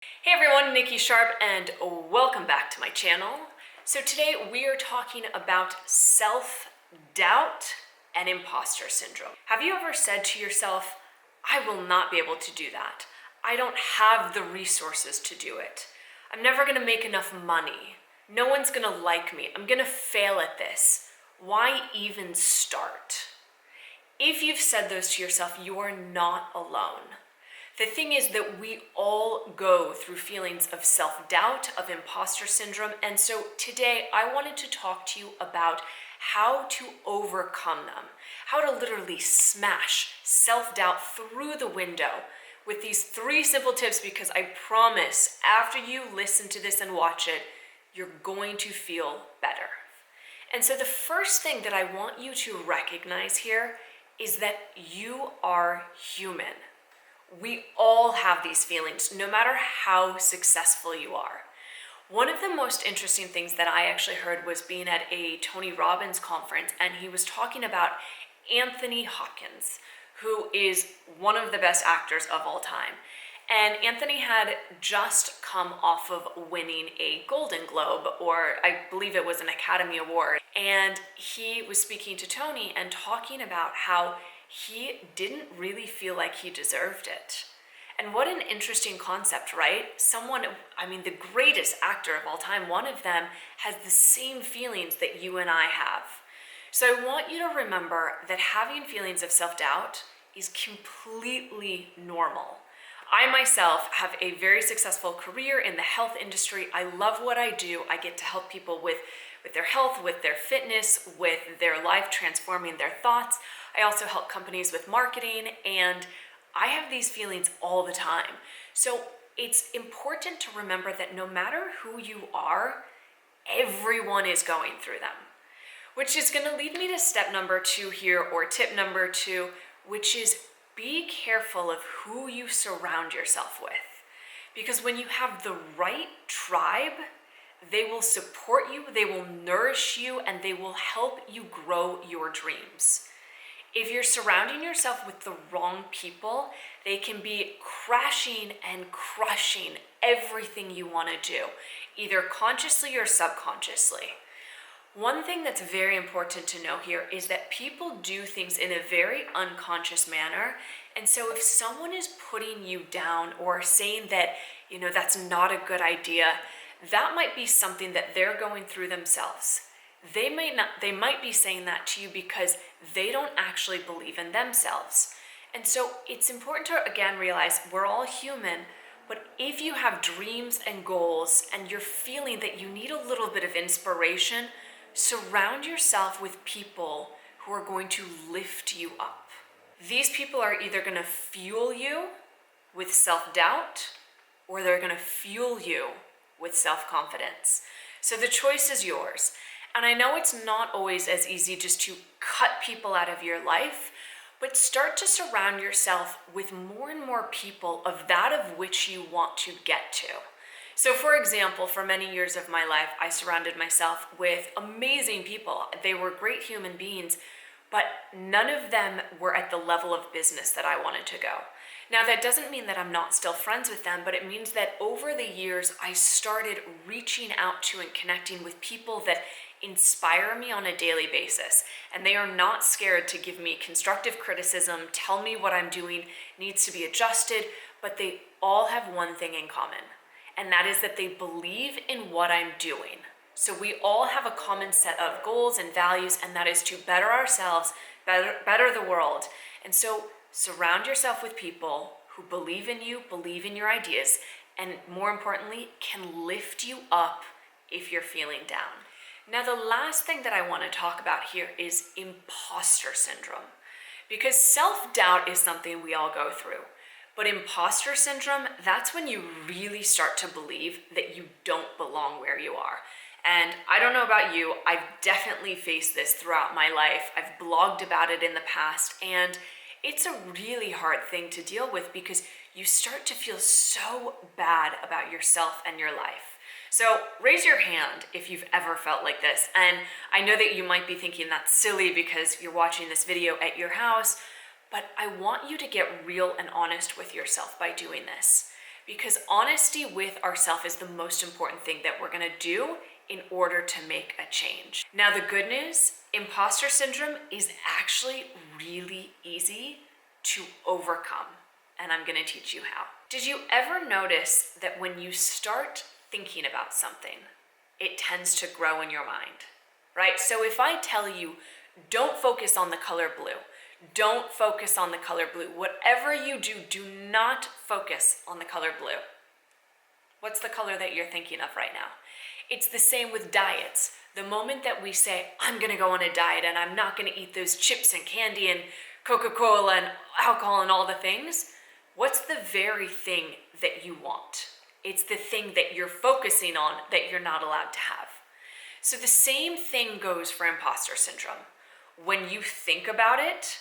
Hey everyone, Nikki Sharp, and welcome back to my channel. So today we are talking about self-doubt and imposter syndrome. Have you ever said to yourself, I will not be able to do that. I don't have the resources to do it. I'm never gonna make enough money. No one's gonna like me. I'm gonna fail at this. Why even start? If you've said those to yourself, you are not alone. The thing is that we all go through feelings of self-doubt, of imposter syndrome, and so today I wanted to talk to you about how to overcome them, how to literally smash self-doubt through the window with these 3 simple tips, because I promise after you listen to this and watch it, you're going to feel better. And so the first thing that I want you to recognize here is that you are human. We all have these feelings, no matter how successful you are. One of the most interesting things that I actually heard was being at a Tony Robbins conference, and he was talking about Anthony Hopkins, who is one of the best actors of all time. And Anthony had just come off of winning a Golden Globe, or I believe it was an Academy Award. And he was speaking to Tony and talking about how he didn't really feel like he deserved it. And what an interesting concept, right? The greatest actor of all time, one of them has the same feelings that you and I have. So I want you to remember that having feelings of self-doubt is completely normal. I myself have a very successful career in the health industry. I love what I do. I get to help people with their health, with their fitness, with their life, transforming their thoughts. I also help companies with marketing, and I have these feelings all the time. So it's important to remember that no matter who you are, everyone is going through them. Which is going to lead me to step number 2 here, or tip number 2, which is be careful of who you surround yourself with. Because when you have the right tribe, they will support you, they will nourish you, and they will help you grow your dreams. If you're surrounding yourself with the wrong people, they can be crashing and crushing everything you want to do, either consciously or subconsciously. One thing that's very important to know here is that people do things in a very unconscious manner. And so if someone is putting you down or saying that, that's not a good idea, that might be something that they're going through themselves. They might be saying that to you because they don't actually believe in themselves. And so it's important to, again, realize we're all human, but if you have dreams and goals and you're feeling that you need a little bit of inspiration, surround yourself with people who are going to lift you up. These people are either going to fuel you with self-doubt, or they're going to fuel you with self-confidence. So the choice is yours. And I know it's not always as easy just to cut people out of your life, but start to surround yourself with more and more people of that of which you want to get to. So for example, for many years of my life, I surrounded myself with amazing people. They were great human beings, but none of them were at the level of business that I wanted to go. Now, that doesn't mean that I'm not still friends with them, but it means that over the years, I started reaching out to and connecting with people that inspire me on a daily basis. And they are not scared to give me constructive criticism, tell me what I'm doing needs to be adjusted, but they all have one thing in common. And that is that they believe in what I'm doing. So we all have a common set of goals and values, and that is to better ourselves, better the world. And so surround yourself with people who believe in you, believe in your ideas, and more importantly, can lift you up if you're feeling down. Now, the last thing that I want to talk about here is imposter syndrome, because self-doubt is something we all go through. But imposter syndrome, that's when you really start to believe that you don't belong where you are. And I don't know about you, I've definitely faced this throughout my life. I've blogged about it in the past, and it's a really hard thing to deal with because you start to feel so bad about yourself and your life. So raise your hand if you've ever felt like this. And I know that you might be thinking that's silly because you're watching this video at your house, but I want you to get real and honest with yourself by doing this. because honesty with ourselves is the most important thing that we're gonna do in order to make a change. Now, the good news, imposter syndrome is actually really easy to overcome, and I'm gonna teach you how. Did you ever notice that when you start thinking about something, it tends to grow in your mind, right? So if I tell you, don't focus on the color blue, don't focus on the color blue, whatever you do, do not focus on the color blue. What's the color that you're thinking of right now? It's the same with diets. The moment that we say, I'm gonna go on a diet and I'm not gonna eat those chips and candy and Coca-Cola and alcohol and all the things, what's the very thing that you want? It's the thing that you're focusing on that you're not allowed to have. So the same thing goes for imposter syndrome. When you think about it,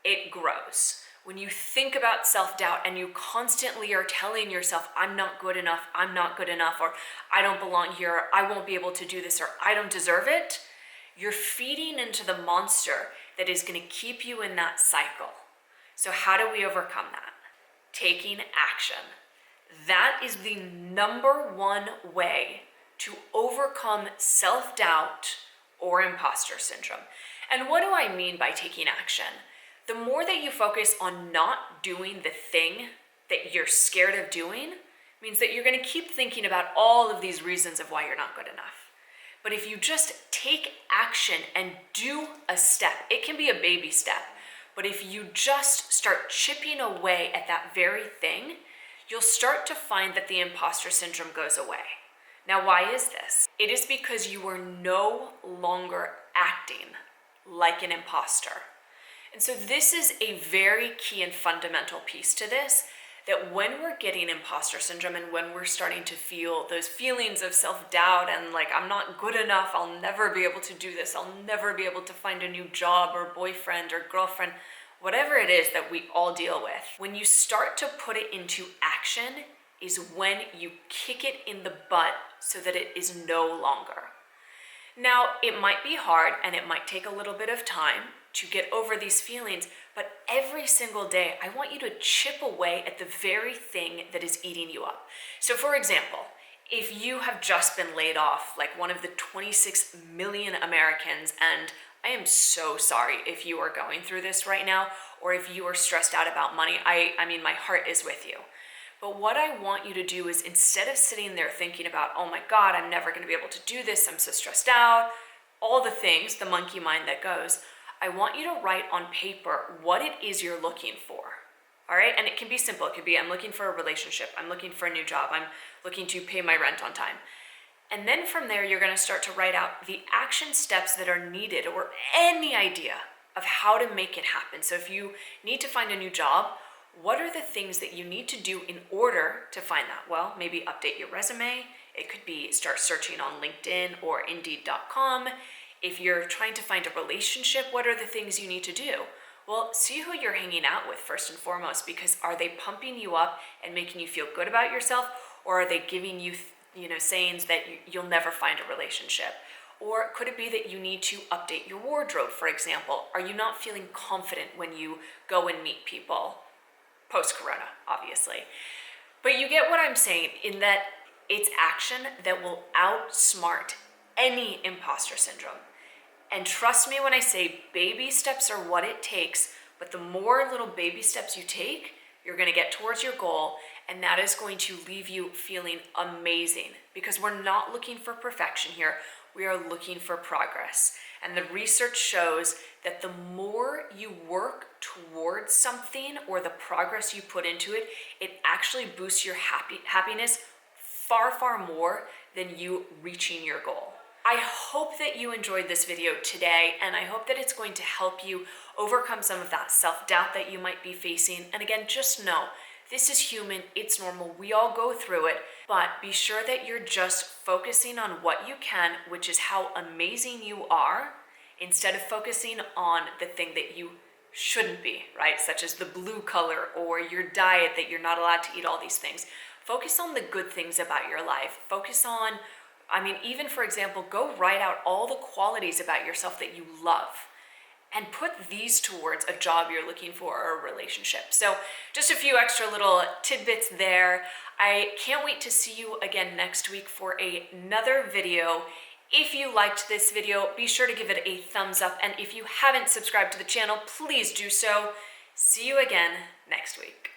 it grows. When you think about self-doubt and you constantly are telling yourself, I'm not good enough, or I don't belong here, or I won't be able to do this, or I don't deserve it, you're feeding into the monster that is going to keep you in that cycle. So how do we overcome that? Taking action. That is the number one way to overcome self-doubt or imposter syndrome. And what do I mean by taking action? The more that you focus on not doing the thing that you're scared of doing means that you're going to keep thinking about all of these reasons of why you're not good enough. But if you just take action and do a step, it can be a baby step, but if you just start chipping away at that very thing, you'll start to find that the imposter syndrome goes away. Now, why is this? It is because you are no longer acting like an imposter. And so this is a very key and fundamental piece to this, that when we're getting imposter syndrome and when we're starting to feel those feelings of self-doubt and like, I'm not good enough, I'll never be able to do this, I'll never be able to find a new job or boyfriend or girlfriend, whatever it is that we all deal with, when you start to put it into action is when you kick it in the butt so that it is no longer. Now, it might be hard and it might take a little bit of time to get over these feelings, but every single day, I want you to chip away at the very thing that is eating you up. So for example, if you have just been laid off, like one of the 26 million Americans, and I am so sorry if you are going through this right now, or if you are stressed out about money, I mean, my heart is with you. But what I want you to do is, instead of sitting there thinking about, oh my God, I'm never gonna be able to do this, I'm so stressed out, all the things, the monkey mind that goes, I want you to write on paper what it is you're looking for, all right? And it can be simple. It could be, I'm looking for a relationship, I'm looking for a new job, I'm looking to pay my rent on time. And then from there, you're gonna start to write out the action steps that are needed, or any idea of how to make it happen. So if you need to find a new job, what are the things that you need to do in order to find that? Well, maybe update your resume. It could be start searching on LinkedIn or Indeed.com. If you're trying to find a relationship, what are the things you need to do? Well, see who you're hanging out with first and foremost, because are they pumping you up and making you feel good about yourself, or are they giving you, sayings that you'll never find a relationship? Or could it be that you need to update your wardrobe, for example? Are you not feeling confident when you go and meet people? Post-corona, obviously. But you get what I'm saying, in that it's action that will outsmart any imposter syndrome. And trust me when I say baby steps are what it takes, but the more little baby steps you take, you're gonna get towards your goal, and that is going to leave you feeling amazing, because we're not looking for perfection here, we are looking for progress. And the research shows that the more you work towards something, or the progress you put into it, it actually boosts your happiness far, far more than you reaching your goal. I hope that you enjoyed this video today, and I hope that it's going to help you overcome some of that self-doubt that you might be facing. And again, just know, this is human, it's normal, we all go through it, but be sure that you're just focusing on what you can, which is how amazing you are, instead of focusing on the thing that you shouldn't be, right? Such as the blue color or your diet, that you're not allowed to eat all these things. Focus on the good things about your life. Focus on, even for example, go write out all the qualities about yourself that you love. and put these towards a job you're looking for or a relationship. So just a few extra little tidbits there. I can't wait to see you again next week for another video. If you liked this video, be sure to give it a thumbs up. And if you haven't subscribed to the channel, please do so. See you again next week.